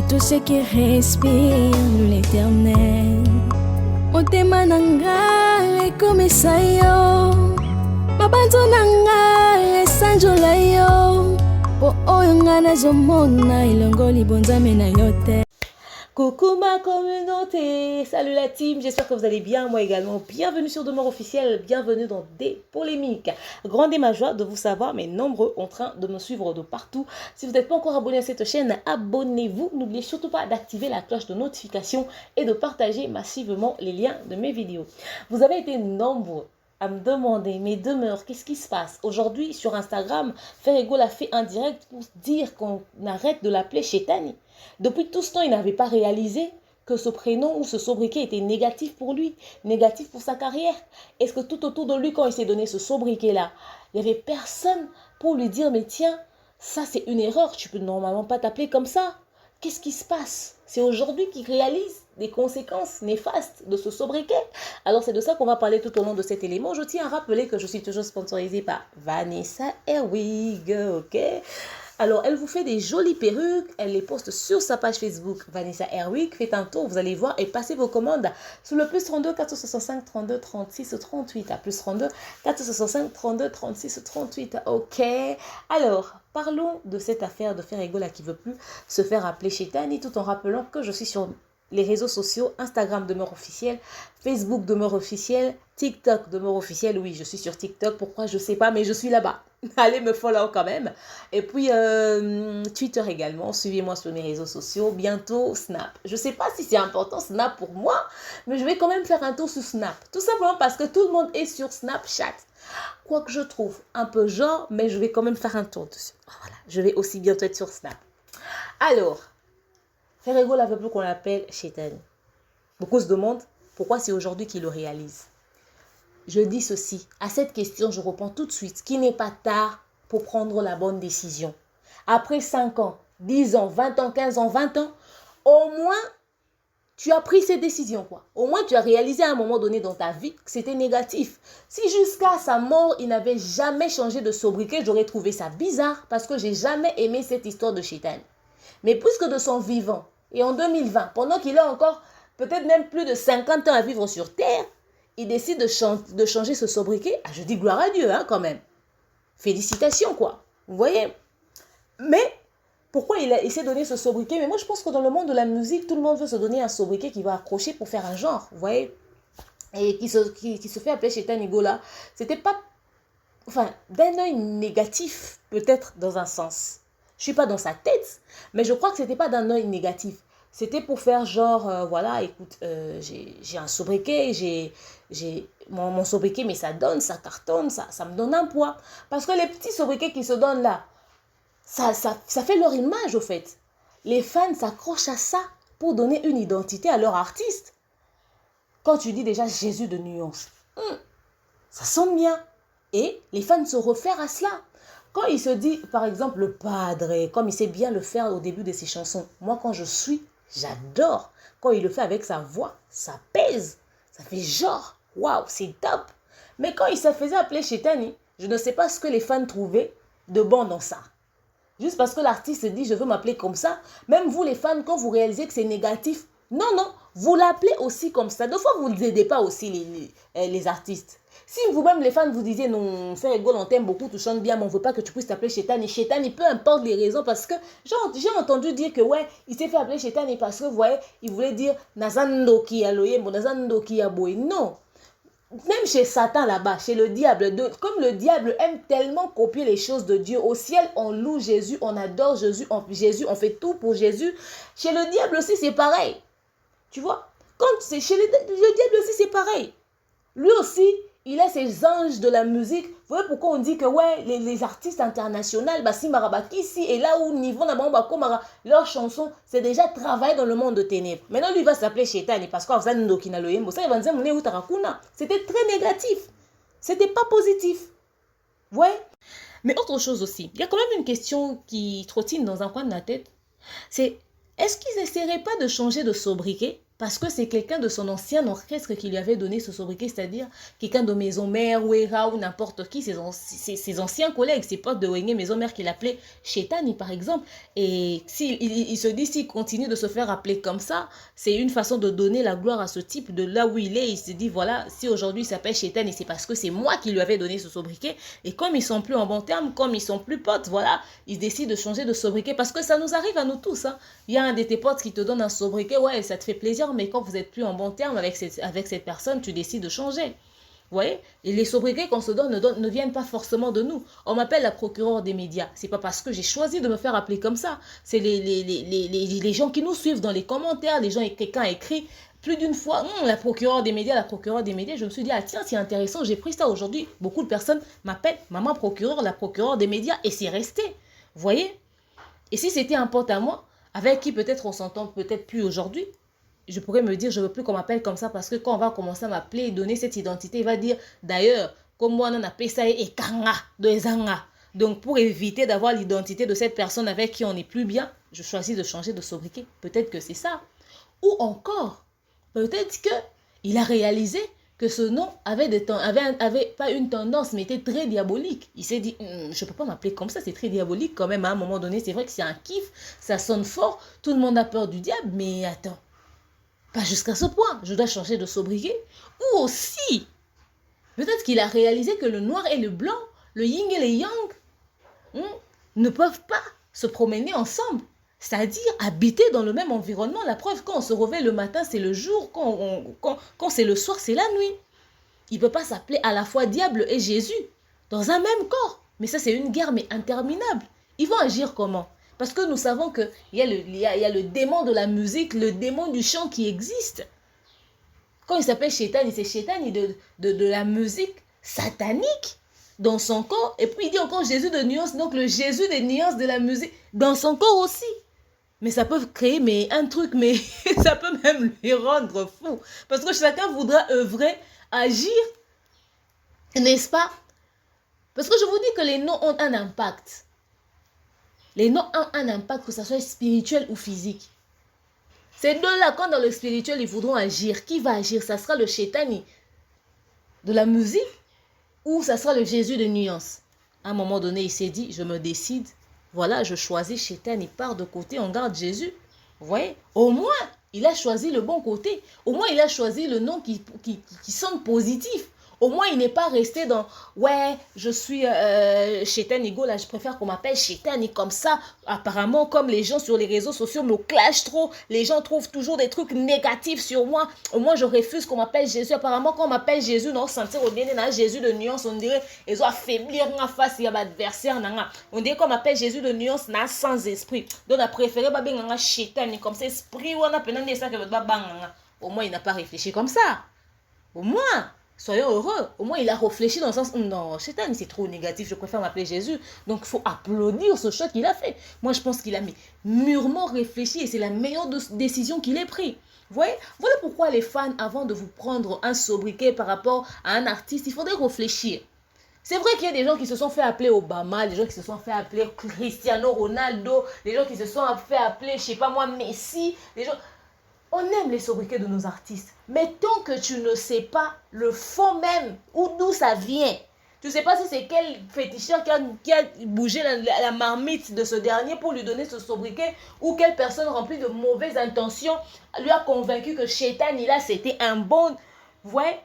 et tout ce qui respire l'éternel. Motema nanga ekomisa yo, mabanzo nanga esanjola yo, po oyo nga nazomona elongo libonzame na yo te. Coucou ma communauté, salut la team, j'espère que vous allez bien, moi également. Bienvenue sur Demeure Officielle, bienvenue dans Des Polémiques. Grande est ma joie de vous savoir, mais nombreux en train de me suivre de partout. Si vous n'êtes pas encore abonné à cette chaîne, abonnez-vous. N'oubliez surtout pas d'activer la cloche de notification et de partager massivement les liens de mes vidéos. Vous avez été nombreux à me demander, mais Demeure, qu'est-ce qui se passe? Aujourd'hui, sur Instagram, Ferego l'a fait un direct pour dire qu'on arrête de l'appeler Chétani. Depuis tout ce temps, il n'avait pas réalisé que ce prénom ou ce sobriquet était négatif pour lui, négatif pour sa carrière. Est-ce que tout autour de lui, quand il s'est donné ce sobriquet-là, il n'y avait personne pour lui dire, mais tiens, ça c'est une erreur, tu peux normalement pas t'appeler comme ça. Qu'est-ce qui se passe? C'est aujourd'hui qu'il réalise des conséquences néfastes de ce sobriquet. Alors c'est de ça qu'on va parler tout au long de cet élément. Je tiens à rappeler que je suis toujours sponsorisée par Vanessa Airwig, ok? Alors, elle vous fait des jolies perruques, elle les poste sur sa page Facebook Vanessa Airwig. Faites un tour, vous allez voir et passez vos commandes sous le plus 32 465 32 36 38. À plus 32 465 32 36 38. Ok. Alors, parlons de cette affaire de Ferego là qui veut plus se faire appeler Chétani, tout en rappelant que je suis sur les réseaux sociaux, Instagram Demeure Officielle, Facebook Demeure Officielle, TikTok Demeure Officielle. Oui, je suis sur TikTok. Pourquoi? Je sais pas, mais je suis là-bas. Allez me follow quand même. Et puis, Twitter également. Suivez-moi sur mes réseaux sociaux. Bientôt, Snap. Je sais pas si c'est important, Snap, pour moi, mais je vais quand même faire un tour sur Snap. Tout simplement parce que tout le monde est sur Snapchat. Quoi que je trouve un peu genre, mais je vais quand même faire un tour dessus. Voilà. Je vais aussi bientôt être sur Snap. Alors, Ferego la veut plus qu'on l'appelle Chétani. Beaucoup se demandent pourquoi c'est aujourd'hui qu'il le réalise. Je dis ceci, à cette question, je réponds tout de suite qu'il n'est pas tard pour prendre la bonne décision. Après 5 ans, 10 ans, 20 ans, 15 ans, 20 ans, au moins, tu as pris ces décisions, quoi. Au moins, tu as réalisé à un moment donné dans ta vie que c'était négatif. Si jusqu'à sa mort, il n'avait jamais changé de sobriquet, j'aurais trouvé ça bizarre parce que j'ai jamais aimé cette histoire de Chétani. Mais puisque de son vivant, et en 2020, pendant qu'il a encore peut-être même plus de 50 ans à vivre sur Terre, il décide de changer ce sobriquet. Ah, je dis gloire à Dieu, hein, quand même. Félicitations, quoi. Vous voyez? Mais pourquoi il s'est donné ce sobriquet? Mais moi, je pense que dans le monde de la musique, tout le monde veut se donner un sobriquet qui va accrocher pour faire un genre. Vous voyez? Et qui se fait appeler Chétani Gola. C'était pas... Enfin, d'un œil négatif, peut-être dans un sens. Je suis pas dans sa tête, mais je crois que c'était pas d'un œil négatif. C'était pour faire genre, voilà, écoute, j'ai un sobriquet, j'ai mon sobriquet, mais ça donne, ça cartonne, ça me donne un poids. Parce que les petits sobriquets qui se donnent là, ça fait leur image au fait. Les fans s'accrochent à ça pour donner une identité à leur artiste. Quand tu dis déjà Jésus de nuance, ça sonne bien. Et les fans se réfèrent à cela. Quand il se dit, par exemple, le padre, comme il sait bien le faire au début de ses chansons, moi quand je suis, j'adore. Quand il le fait avec sa voix, ça pèse. Ça fait genre, waouh, c'est top. Mais quand il se faisait appeler Chétani, je ne sais pas ce que les fans trouvaient de bon dans ça. Juste parce que l'artiste dit, je veux m'appeler comme ça. Même vous les fans, quand vous réalisez que c'est négatif, non, vous l'appelez aussi comme ça. Deux fois, vous n'aidez pas aussi les artistes. Si vous-même, les fans, vous disiez, non, Ferego, on t'aime beaucoup, tu chantes bien, mais on ne veut pas que tu puisses t'appeler Chétani. Chétani, peu importe les raisons, parce que j'ai entendu dire que, ouais, il s'est fait appeler Chétani parce que, vous voyez, il voulait dire, Nazando ki aloyembo, Nazando ki aboye. Non. Même chez Satan là-bas, chez le diable, comme le diable aime tellement copier les choses de Dieu, au ciel on loue Jésus, on adore Jésus, on fait tout pour Jésus. Chez le diable aussi c'est pareil. Tu vois, quand c'est chez le diable aussi c'est pareil. Lui aussi, il a ses anges de la musique. Vous voyez pourquoi on dit que ouais, les artistes internationaux, Bassi Marabaki ici et là où niveau leurs chansons, c'est déjà travaillé dans le monde de ténèbres. Maintenant, lui va s'appeler Chétani parce qu'on ça il va dire c'était très négatif. C'était pas positif. Ouais. Mais autre chose aussi, il y a quand même une question qui trottine dans un coin de la tête. C'est est-ce qu'ils n'essaieraient pas de changer de sobriquet Parce que c'est quelqu'un de son ancien orchestre qui lui avait donné ce sobriquet, c'est-à-dire quelqu'un de Maison Mère, Ouera ou n'importe qui, ses anciens collègues, ses potes de Wenge Maison Mère qui l'appelaient Chétani par exemple. Et il se dit s'il continue de se faire appeler comme ça, c'est une façon de donner la gloire à ce type de là où il est. Il se dit voilà, si aujourd'hui il s'appelle Chétani, c'est parce que c'est moi qui lui avais donné ce sobriquet. Et comme ils sont plus en bon terme, comme ils sont plus potes, voilà, ils décident de changer de sobriquet parce que ça nous arrive à nous tous. Hein. Il y a un de tes potes qui te donne un sobriquet, ouais, ça te fait plaisir, mais quand vous n'êtes plus en bon terme avec cette personne, tu décides de changer. Vous voyez? Et les sobriquets qu'on se donne ne viennent pas forcément de nous. On m'appelle la procureure des médias. C'est pas parce que j'ai choisi de me faire appeler comme ça. C'est les gens qui nous suivent dans les commentaires. Les gens, quelqu'un écrit plus d'une fois, la procureure des médias, la procureure des médias. Je me suis dit, ah tiens, c'est intéressant, j'ai pris ça aujourd'hui. Beaucoup de personnes m'appellent maman procureure, la procureure des médias. Et c'est resté. Vous voyez? Et si c'était un pote à moi, avec qui peut-être on s'entend peut-être plus aujourd'hui, je pourrais me dire, je ne veux plus qu'on m'appelle comme ça parce que quand on va commencer à m'appeler et donner cette identité, il va dire, d'ailleurs, comme moi, on appelle ça Ekanga, de Ezanga. Donc, pour éviter d'avoir l'identité de cette personne avec qui on n'est plus bien, je choisis de changer de sobriquet. Peut-être que c'est ça. Ou encore, peut-être qu'il a réalisé que ce nom avait pas une tendance, mais était très diabolique. Il s'est dit, je ne peux pas m'appeler comme ça, c'est très diabolique quand même. À un moment donné, c'est vrai que c'est un kiff, ça sonne fort, tout le monde a peur du diable, mais attends. Pas jusqu'à ce point, je dois changer de sobriquet. Ou aussi, peut-être qu'il a réalisé que le noir et le blanc, le yin et le yang, ne peuvent pas se promener ensemble. C'est-à-dire habiter dans le même environnement. La preuve, quand on se réveille le matin, c'est le jour. Quand c'est le soir, c'est la nuit. Il ne peut pas s'appeler à la fois diable et Jésus dans un même corps. Mais ça, c'est une guerre mais interminable. Ils vont agir comment? Parce que nous savons qu'il y a le démon de la musique, le démon du chant qui existe. Quand il s'appelle Chétani, c'est Chétani de la musique satanique dans son corps. Et puis il dit encore Jésus de nuances, donc le Jésus des nuances de la musique dans son corps aussi. Mais ça peut créer un truc, mais ça peut même lui rendre fou. Parce que chacun voudra œuvrer, agir, n'est-ce pas? Parce que je vous dis que les noms ont un impact. Les noms ont un impact, que ce soit spirituel ou physique. Ces deux-là, quand dans le spirituel, ils voudront agir, qui va agir? Ça sera le Chétani de la musique ou ça sera le Jésus de nuances? À un moment donné, il s'est dit, je me décide, voilà, je choisis Chétani, part de côté, on garde Jésus. Vous voyez? Au moins, il a choisi le bon côté. Au moins, il a choisi le nom qui sonne positif. Au moins, il n'est pas resté dans « Ouais, je suis Chétani Go, là, je préfère qu'on m'appelle Chétani comme ça. » Apparemment, comme les gens sur les réseaux sociaux me clashent trop, les gens trouvent toujours des trucs négatifs sur moi. Au moins, je refuse qu'on m'appelle Jésus. Apparemment, quand on m'appelle Jésus, non, sentir au dernier, Jésus de nuance, on dirait ils ont affaiblir en face, il y a l'adversaire. On dirait qu'on m'appelle Jésus de nuance, sans esprit. Donc, on a préféré un Chétani comme ça, esprit, ou on a pénal ça que au moins, il n'a pas réfléchi comme ça. Au moins. Soyons heureux. Au moins, il a réfléchi dans le sens, non, Chétani, c'est trop négatif, je préfère m'appeler Jésus. Donc, il faut applaudir ce choix qu'il a fait. Moi, je pense qu'il a mûrement réfléchi et c'est la meilleure décision qu'il ait prise. Vous voyez? Voilà pourquoi les fans, avant de vous prendre un sobriquet par rapport à un artiste, il faudrait réfléchir. C'est vrai qu'il y a des gens qui se sont fait appeler Obama, des gens qui se sont fait appeler Cristiano Ronaldo, des gens qui se sont fait appeler, je sais pas moi, Messi, des gens... On aime les sobriquets de nos artistes, mais tant que tu ne sais pas le fond même, ou d'où ça vient, tu ne sais pas si c'est quel féticheur qui a bougé la marmite de ce dernier pour lui donner ce sobriquet, ou quelle personne remplie de mauvaises intentions lui a convaincu que Chétani, là, c'était un bon... Ouais,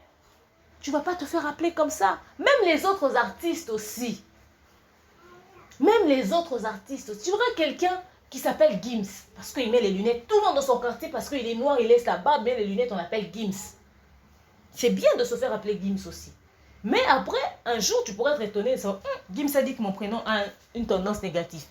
tu ne vas pas te faire appeler comme ça. Même les autres artistes aussi. Même les autres artistes aussi. Tu verras quelqu'un qui s'appelle Gims, parce qu'il met les lunettes. Tout le monde dans son quartier, parce qu'il est noir, il laisse la barbe, met les lunettes, on l'appelle Gims. C'est bien de se faire appeler Gims aussi. Mais après, un jour, tu pourrais être étonné. Gims a dit que mon prénom a une tendance négative.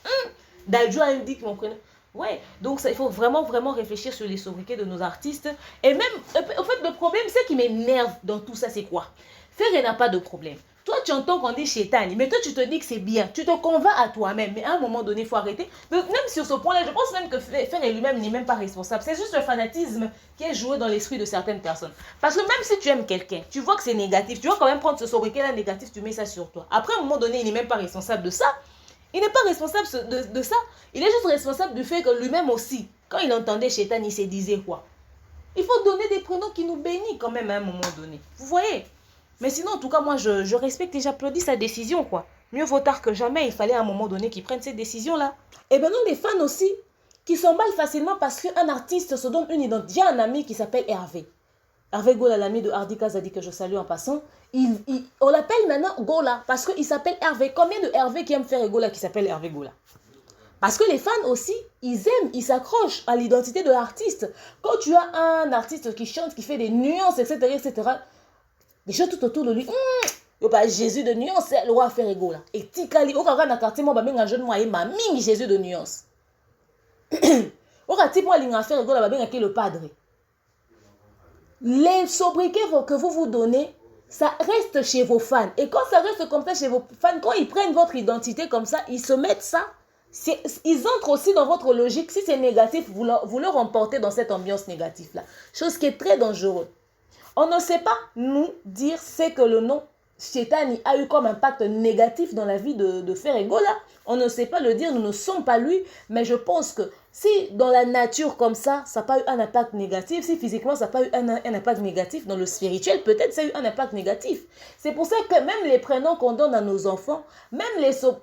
Dadju a dit que mon prénom... Ouais, donc ça, il faut vraiment, vraiment réfléchir sur les sobriquets de nos artistes. Et même, en fait, le problème, ce qui m'énerve dans tout ça, c'est quoi? Faire n'a pas de problème. Toi, tu entends qu'on dit Chétani, mais toi, tu te dis que c'est bien. Tu te convaincs à toi-même. Mais à un moment donné, il faut arrêter. Donc, même sur ce point-là, je pense même que Fer lui-même n'est même pas responsable. C'est juste le fanatisme qui est joué dans l'esprit de certaines personnes. Parce que même si tu aimes quelqu'un, tu vois que c'est négatif, tu vas quand même prendre ce sobriquet-là négatif, tu mets ça sur toi. Après, à un moment donné, il n'est même pas responsable de ça. Il n'est pas responsable de ça. Il est juste responsable du fait que lui-même aussi, quand il entendait Chétani, il se disait quoi? Il faut donner des prénoms qui nous bénissent quand même à un moment donné. Vous voyez? Mais sinon, en tout cas, moi, je respecte et j'applaudis sa décision, quoi. Mieux vaut tard que jamais, il fallait à un moment donné qu'il prenne cette décision-là. Et maintenant, les fans aussi, qui s'emballent facilement parce qu'un artiste se donne une identité. J'ai un ami qui s'appelle Hervé. Hervé Gola, l'ami de Hardy Kazadi que je salue en passant. On l'appelle maintenant Gola parce qu'il s'appelle Hervé. Combien de Hervé qui aiment faire Gola qui s'appelle Hervé Gola? Parce que les fans aussi, ils aiment, ils s'accrochent à l'identité de l'artiste. Quand tu as un artiste qui chante, qui fait des nuances, etc., les gens tout autour de lui, Jésus de nuances, c'est le roi faire Gola. Et Tikali, au cas où quartier, moi, un jeune moi, ma ming Jésus de nuances. Au cas où moi, il a fait Gola, le padre. Les sobriquets que vous vous donnez, ça reste chez vos fans. Et quand ça reste comme ça chez vos fans, quand ils prennent votre identité comme ça, ils se mettent ça. Ils entrent aussi dans votre logique. Si c'est négatif, vous leur emportez dans cette ambiance négative-là. Chose qui est très dangereuse. On ne sait pas nous dire c'est que le nom Chétani a eu comme impact négatif dans la vie de Ferregola. On ne sait pas le dire, nous ne sommes pas lui. Mais je pense que si dans la nature comme ça n'a pas eu un impact négatif, si physiquement ça n'a pas eu un impact négatif, dans le spirituel, peut-être ça a eu un impact négatif. C'est pour ça que même les prénoms qu'on donne à nos enfants, même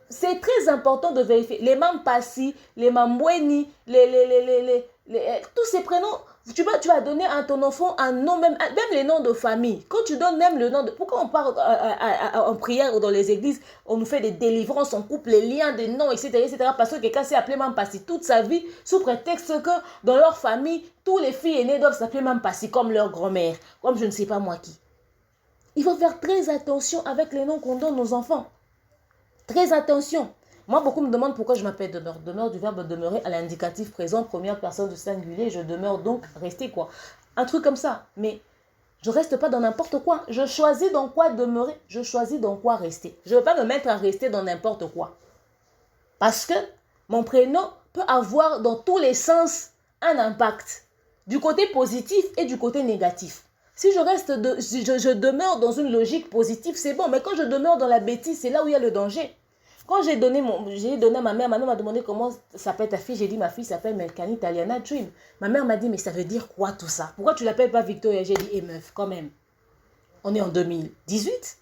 c'est très important de vérifier. Les Mampassi, les Mambweni, tous ces prénoms, tu vas donner à ton enfant un nom, même les noms de famille. Quand tu donnes même le nom de... Pourquoi on parle en prière ou dans les églises, on nous fait des délivrances, on coupe les liens des noms, etc. Parce que quelqu'un s'est appelé Mampassi toute sa vie, sous prétexte que dans leur famille, tous les filles aînées doivent s'appeler Mampassi, comme leur grand-mère, comme je ne sais pas moi qui. Il faut faire très attention avec les noms qu'on donne aux enfants. Très attention. Moi, beaucoup me demandent pourquoi je m'appelle demeure. Demeure du verbe demeurer à l'indicatif présent, première personne du singulier. Je demeure donc rester quoi. Un truc comme ça. Mais je ne reste pas dans n'importe quoi. Je choisis dans quoi demeurer. Je choisis dans quoi rester. Je ne veux pas me mettre à rester dans n'importe quoi. Parce que mon prénom peut avoir dans tous les sens un impact. Du côté positif et du côté négatif. Si je demeure dans une logique positive, c'est bon. Mais quand je demeure dans la bêtise, c'est là où il y a le danger. Quand j'ai donné à ma mère m'a demandé comment s'appelle ta fille. J'ai dit ma fille s'appelle Melkani Taliana Dream. Ma mère m'a dit mais ça veut dire quoi tout ça? Pourquoi tu l'appelles pas Victoria? J'ai dit meuf quand même. On est en 2018.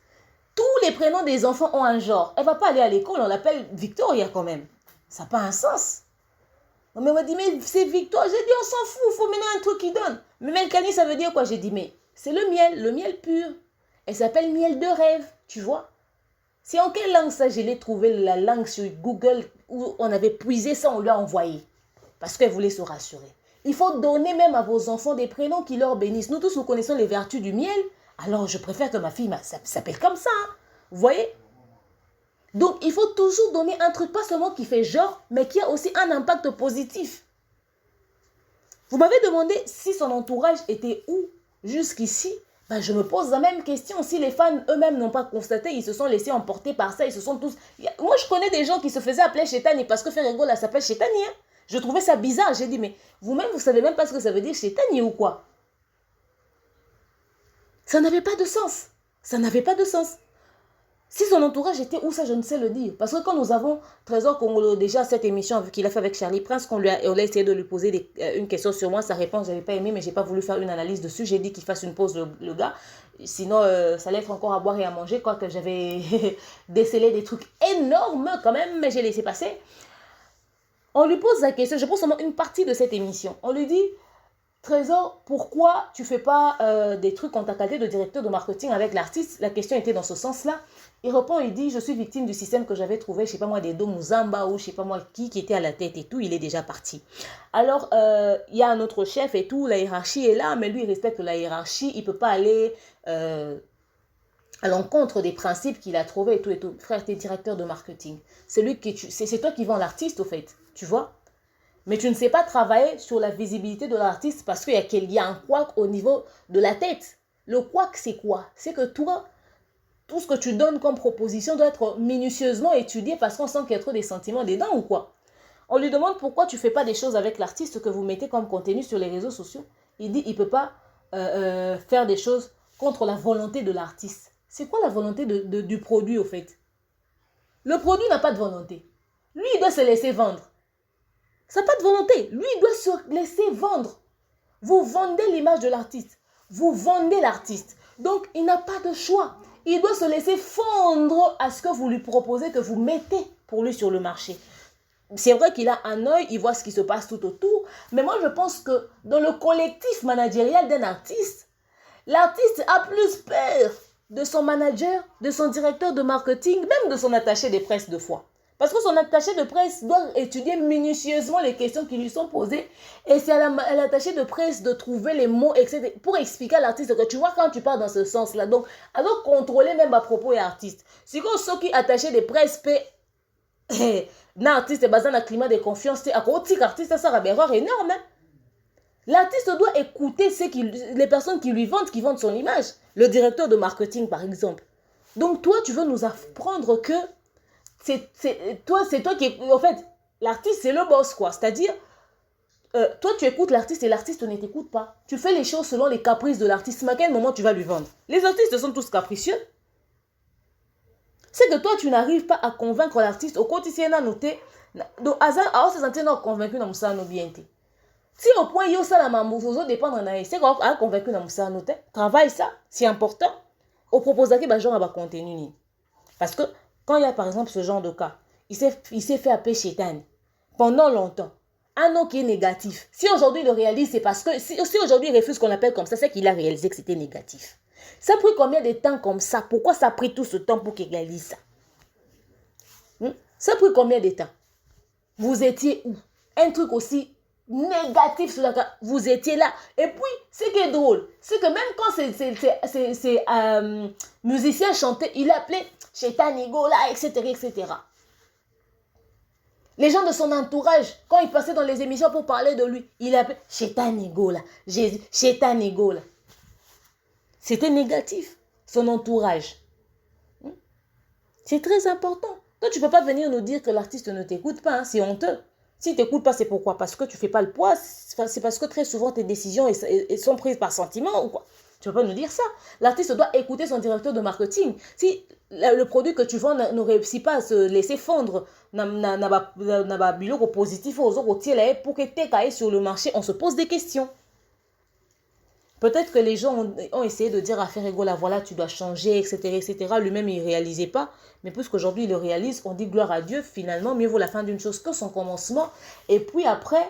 Tous les prénoms des enfants ont un genre. Elle va pas aller à l'école, on l'appelle Victoria quand même. Ça n'a pas un sens. Ma mère m'a dit mais c'est Victoria. J'ai dit on s'en fout, il faut mener un truc qui donne. Mais Melkani ça veut dire quoi? J'ai dit mais c'est le miel pur. Elle s'appelle miel de rêve, tu vois. C'est en quelle langue ça? Je l'ai trouvé la langue sur Google où on avait puisé ça, on lui a envoyé. Parce qu'elle voulait se rassurer. Il faut donner même à vos enfants des prénoms qui leur bénissent. Nous tous, nous connaissons les vertus du miel. Alors, je préfère que ma fille s'appelle comme ça. Hein. Vous voyez? Donc, il faut toujours donner un truc, pas seulement qui fait genre, mais qui a aussi un impact positif. Vous m'avez demandé si son entourage était où jusqu'ici. Ben, je me pose la même question. Si les fans eux-mêmes n'ont pas constaté, ils se sont laissés emporter par ça, ils se sont tous... Moi, je connais des gens qui se faisaient appeler Chétani parce que Ferregola s'appelle Chétani. Hein. Je trouvais ça bizarre. J'ai dit, mais vous-même, vous savez même pas ce que ça veut dire Chétani ou quoi? Ça n'avait pas de sens. Ça n'avait pas de sens. Si son entourage était où, ça, je ne sais le dire. Parce que quand nous avons Trésor Congolo, déjà cette émission qu'il a fait avec Charlie Prince, on a essayé de lui poser une question sur moi, sa réponse, je n'avais pas aimé, mais je n'ai pas voulu faire une analyse dessus. J'ai dit qu'il fasse une pause, le gars. Sinon, ça allait être encore à boire et à manger, quoique j'avais décelé des trucs énormes quand même, mais j'ai laissé passer. On lui pose la question, je pense seulement une partie de cette émission. On lui dit, Trésor, pourquoi tu ne fais pas des trucs en ta qualité de directeur de marketing avec l'artiste? La question était dans ce sens-là. Il répond, il dit, je suis victime du système que j'avais trouvé, je ne sais pas moi, des Domuzamba ou je ne sais pas moi qui était à la tête et tout, il est déjà parti. Alors, il y a un autre chef et tout, la hiérarchie est là, mais lui, il respecte la hiérarchie, il ne peut pas aller à l'encontre des principes qu'il a trouvés et tout et tout. Frère, tu es directeur de marketing. C'est toi qui vends l'artiste, au fait, tu vois? Mais tu ne sais pas travailler sur la visibilité de l'artiste parce qu'il y a un couac au niveau de la tête. Le couac, c'est quoi? C'est que toi, tout ce que tu donnes comme proposition doit être minutieusement étudié parce qu'on sent qu'il y a trop des sentiments dedans ou quoi. On lui demande pourquoi tu ne fais pas des choses avec l'artiste que vous mettez comme contenu sur les réseaux sociaux. Il dit qu'il ne peut pas faire des choses contre la volonté de l'artiste. C'est quoi la volonté du produit au fait? Le produit n'a pas de volonté. Lui, il doit se laisser vendre. Ça n'a pas de volonté. Lui, il doit se laisser vendre. Vous vendez l'image de l'artiste. Vous vendez l'artiste. Donc, il n'a pas de choix. Il doit se laisser fondre à ce que vous lui proposez, que vous mettez pour lui sur le marché. C'est vrai qu'il a un œil, il voit ce qui se passe tout autour. Mais moi, je pense que dans le collectif managérial d'un artiste, l'artiste a plus peur de son manager, de son directeur de marketing, même de son attaché de presse de fois. Parce que son attaché de presse doit étudier minutieusement les questions qui lui sont posées. Et c'est à l'attaché de presse de trouver les mots, etc. pour expliquer à l'artiste que tu vois quand tu pars dans ce sens-là. Donc, alors contrôler même à propos et artiste. Si vous ceux qui attaché de presse, na artiste est basé dans un climat de confiance, à côté artiste, ça sera une erreur énorme. Hein? L'artiste doit écouter les personnes qui lui vendent, qui vendent son image. Le directeur de marketing, par exemple. Donc, toi, tu veux nous apprendre que c'est toi qui... En fait, l'artiste, c'est le boss, quoi. C'est-à-dire, toi, tu écoutes l'artiste et l'artiste ne t'écoute pas. Tu fais les choses selon les caprices de l'artiste. Mais à quel moment tu vas lui vendre? Les artistes sont tous capricieux. C'est que toi, tu n'arrives pas à convaincre l'artiste. Au quotidien, à noter. Donc, alors, c'est sentir convaincu dans Moussa Nobiente. Si au point, il y a ça, la mamouzo dépendre de c'est qu'on a convaincu dans Moussa Noté. Travaille ça, c'est important. Au proposé que les gens ont contenu. Parce que, quand il y a par exemple ce genre de cas, il s'est fait appeler Chétan pendant longtemps. Un nom qui est négatif. Si aujourd'hui il le réalise, c'est parce que, si aujourd'hui il refuse qu'on l'appelle comme ça, c'est qu'il a réalisé que c'était négatif. Ça a pris combien de temps comme ça? Pourquoi ça a pris tout ce temps pour qu'il réalise ça? Ça a pris combien de temps? Vous étiez où? Un truc aussi négatif sur la carte, vous étiez là. Et puis, ce qui est drôle, c'est que même quand ces musiciens chantaient, il appelait Chétan Nigola, etc., etc. Les gens de son entourage, quand il passait dans les émissions pour parler de lui, il appelait Chétan Nigola, Jésus, Chétan Nigola. C'était négatif, son entourage. C'est très important. Toi, tu ne peux pas venir nous dire que l'artiste ne t'écoute pas, hein, c'est honteux. Si tu n'écoutes pas, c'est pourquoi? Parce que tu ne fais pas le poids. C'est parce que très souvent, tes décisions sont prises par sentiment ou quoi? Tu ne peux pas nous dire ça. L'artiste doit écouter son directeur de marketing. Si le produit que tu vends ne réussit pas à se laisser fondre, n'a pas biloko positif aux autres, pour que tu aies sur le marché, on se pose des questions. Peut-être que les gens ont essayé de dire à Ferregola, voilà, tu dois changer, etc., etc. Lui-même, il ne réalisait pas. Mais puisqu'aujourd'hui, il le réalise, on dit gloire à Dieu. Finalement, mieux vaut la fin d'une chose que son commencement. Et puis après,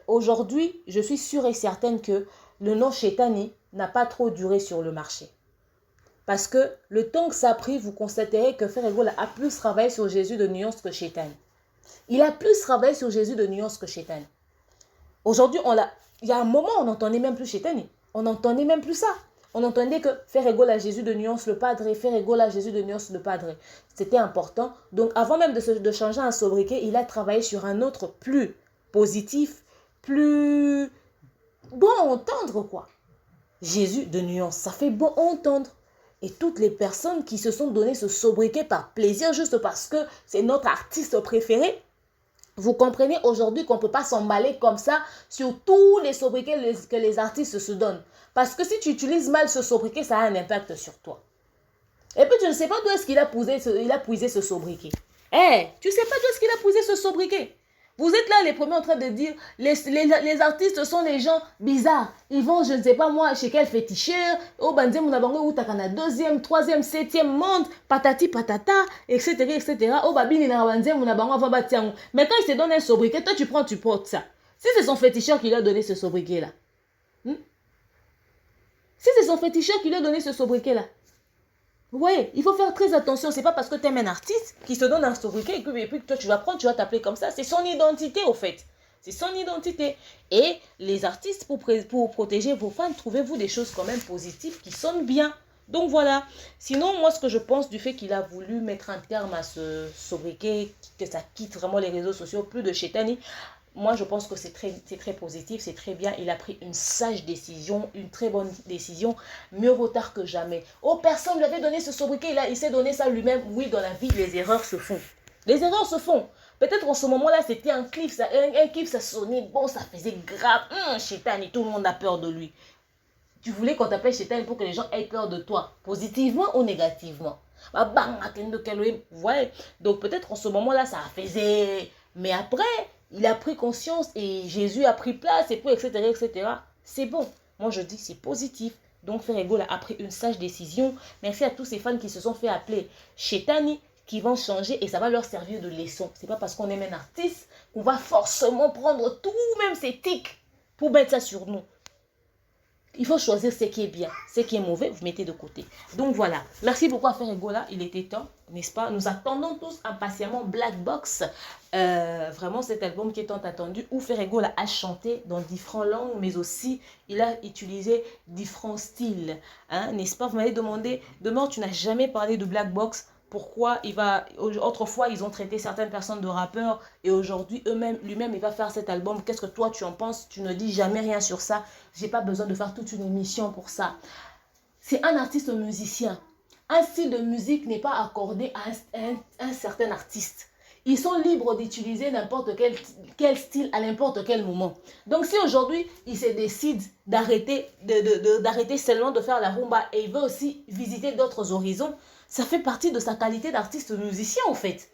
aujourd'hui, je suis sûre et certaine que le nom Chétani n'a pas trop duré sur le marché. Parce que le temps que ça a pris, vous constaterez que Ferregola a plus travaillé sur Jésus de nuance que Chétani. Il a plus travaillé sur Jésus de nuance que Chétani. Aujourd'hui, il y a un moment, on n'entendait même plus Chétani. On n'entendait même plus ça. On entendait que faire égale à Jésus de nuance le Padre, faire égale à Jésus de nuance le Padre. C'était important. Donc, avant même de changer un sobriquet, il a travaillé sur un autre plus positif, plus bon à entendre, quoi. Jésus de nuance, ça fait bon à entendre. Et toutes les personnes qui se sont donné ce sobriquet par plaisir, juste parce que c'est notre artiste préféré, vous comprenez aujourd'hui qu'on ne peut pas s'emballer comme ça sur tous les sobriquets que les artistes se donnent. Parce que si tu utilises mal ce sobriquet, ça a un impact sur toi. Et puis tu ne sais pas d'où est-ce qu'il a puisé ce sobriquet. Tu ne sais pas d'où est-ce qu'il a puisé ce sobriquet. Vous êtes là les premiers en train de dire, les artistes sont des gens bizarres. Ils vont, je ne sais pas moi, chez quel féticheur, au bandé Mounabango, ou takana deuxième, troisième, septième monde, patati patata, etc., etc. Au babini na bandé Mounabango, va batiang. Mais quand il se donne un sobriquet, toi tu prends, tu portes ça. Si c'est son féticheur qui lui a donné ce sobriquet-là. Si c'est son féticheur qui lui a donné ce sobriquet-là. Ouais, il faut faire très attention. C'est pas parce que tu aimes un artiste qui se donne un sobriquet et puis que toi tu vas prendre, tu vas t'appeler comme ça. C'est son identité au fait. C'est son identité. Et les artistes, pour protéger vos fans, trouvez-vous des choses quand même positives qui sonnent bien. Donc voilà. Sinon, moi ce que je pense du fait qu'il a voulu mettre un terme à ce sobriquet, que ça quitte vraiment les réseaux sociaux, plus de Chétani. Moi, je pense que c'est très positif, c'est très bien. Il a pris une sage décision, une très bonne décision. Mieux vaut tard que jamais. Oh, personne ne lui avait donné ce sobriquet, il s'est donné ça lui-même. Oui, dans la vie, les erreurs se font. Les erreurs se font. Peut-être en ce moment-là, c'était un clip, ça sonnait bon, ça faisait grave. Chétani, tout le monde a peur de lui. Tu voulais qu'on t'appelle Chétani pour que les gens aient peur de toi, positivement ou négativement. Ouais. Donc peut-être en ce moment-là, ça faisait... Mais après... Il a pris conscience et Jésus a pris place et puis etc., etc. c'est bon. Moi, je dis c'est positif. Donc, Ferregola a pris une sage décision. Merci à tous ces fans qui se sont fait appeler Chetani, qui vont changer et ça va leur servir de leçon. C'est pas parce qu'on aime un artiste qu'on va forcément prendre tout, même ses tics, pour mettre ça sur nous. Il faut choisir ce qui est bien. Ce qui est mauvais, vous mettez de côté. Donc voilà. Merci beaucoup à Ferregola. Il était temps, n'est-ce pas? Nous attendons tous impatiemment Black Box. Vraiment cet album qui est tant attendu. Où Ferregola a chanté dans différentes langues, mais aussi il a utilisé différents styles. Hein, n'est-ce pas? Vous m'avez demandé, demain tu n'as jamais parlé de Black Box. Pourquoi autrefois ils ont traité certaines personnes de rappeurs et aujourd'hui lui-même il va faire cet album. Qu'est-ce que toi tu en penses? Tu ne dis jamais rien sur ça. J'ai pas besoin de faire toute une émission pour ça. C'est un artiste musicien. Un style de musique n'est pas accordé à un certain artiste. Ils sont libres d'utiliser n'importe quel style à n'importe quel moment. Donc si aujourd'hui il se décide d'arrêter seulement de faire la rumba et il veut aussi visiter d'autres horizons, ça fait partie de sa qualité d'artiste musicien en fait.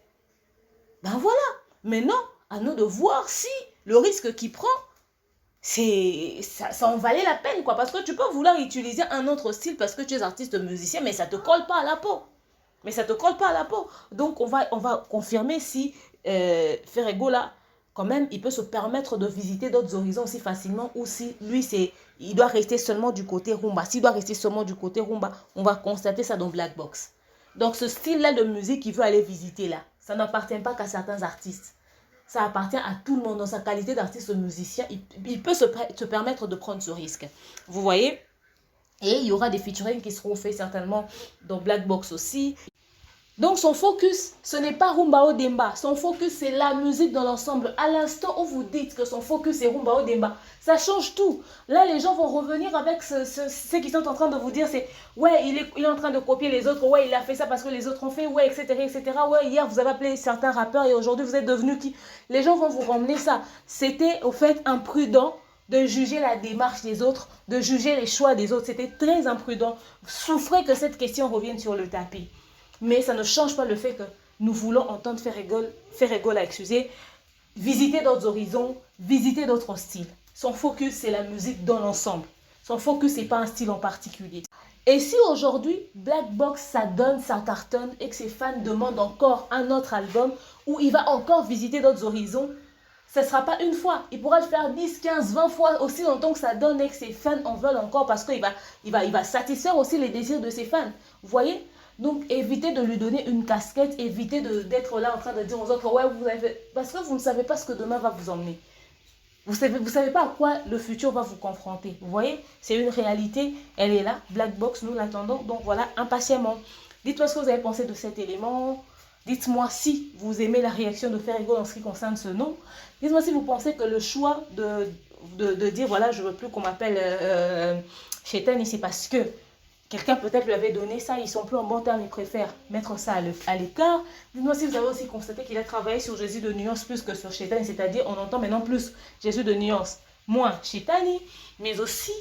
Ben voilà. Maintenant, à nous de voir si le risque qu'il prend, ça en valait la peine quoi. Parce que tu peux vouloir utiliser un autre style parce que tu es artiste musicien, mais ça ne te colle pas à la peau. Donc on va confirmer si Ferregola, quand même, il peut se permettre de visiter d'autres horizons aussi facilement ou si lui, il doit rester seulement du côté rumba. S'il doit rester seulement du côté rumba, on va constater ça dans Black Box. Donc ce style-là de musique qu'il veut aller visiter là, ça n'appartient pas qu'à certains artistes. Ça appartient à tout le monde. Dans sa qualité d'artiste musicien, il peut se permettre de prendre ce risque. Vous voyez? Et il y aura des featuring qui seront faits certainement dans Black Box aussi. Donc son focus, ce n'est pas Rumba Odemba. Son focus, c'est la musique dans l'ensemble. À l'instant où vous dites que son focus est Rumba Odemba, ça change tout. Là, les gens vont revenir avec ce qu'ils sont en train de vous dire. C'est, ouais, il est en train de copier les autres. Ouais, il a fait ça parce que les autres ont fait. Ouais, etc., etc. Ouais, hier, vous avez appelé certains rappeurs et aujourd'hui, vous êtes devenus qui? Les gens vont vous ramener ça. C'était, au fait, imprudent de juger la démarche des autres, de juger les choix des autres. C'était très imprudent. Souffrez que cette question revienne sur le tapis. Mais ça ne change pas le fait que nous voulons entendre Ferregola, visiter d'autres horizons, visiter d'autres styles. Son focus, c'est la musique dans l'ensemble. Son focus, ce n'est pas un style en particulier. Et si aujourd'hui, Black Box, ça donne, ça cartonne et que ses fans demandent encore un autre album où il va encore visiter d'autres horizons, ce ne sera pas une fois. Il pourra le faire 10, 15, 20 fois aussi longtemps que ça donne et que ses fans en veulent encore parce qu'il va satisfaire aussi les désirs de ses fans. Vous voyez? Donc, évitez de lui donner une casquette, évitez d'être là en train de dire aux autres, ouais, parce que vous ne savez pas ce que demain va vous emmener. Vous savez pas à quoi le futur va vous confronter. Vous voyez, c'est une réalité, elle est là, Black Box, nous l'attendons, donc voilà, impatiemment. Dites-moi ce que vous avez pensé de cet élément. Dites-moi si vous aimez la réaction de Ferregola en ce qui concerne ce nom. Dites-moi si vous pensez que le choix de dire, voilà, je ne veux plus qu'on m'appelle Chetani, c'est parce que quelqu'un peut-être lui avait donné ça, ils sont plus en bon terme, ils préfèrent mettre ça à l'écart. Dites-moi si vous avez aussi constaté qu'il a travaillé sur Jésus de nuance plus que sur Chetani, c'est-à-dire on entend maintenant plus Jésus de nuance, moins Chetani, mais aussi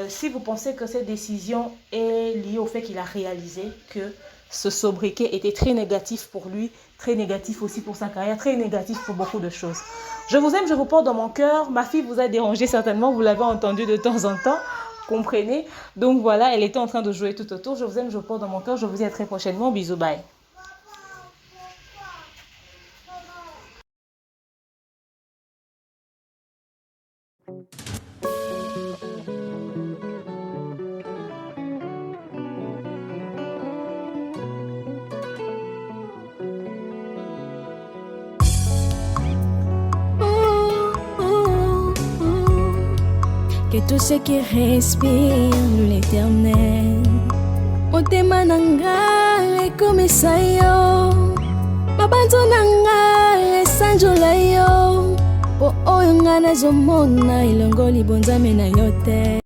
si vous pensez que cette décision est liée au fait qu'il a réalisé que ce sobriquet était très négatif pour lui, très négatif aussi pour sa carrière, très négatif pour beaucoup de choses. Je vous aime, je vous porte dans mon cœur. Ma fille vous a dérangé certainement, vous l'avez entendu de temps en temps. Comprenez? Donc voilà, elle était en train de jouer tout autour. Je vous aime, je vous porte dans mon cœur. Je vous dis à très prochainement. Bisous, bye. Que tout ce qui respire l'Éternel motema nanga ekomisa yo mabanzo nanga esanjola yo po oyo nga nazomona elongo libonzame na yo te.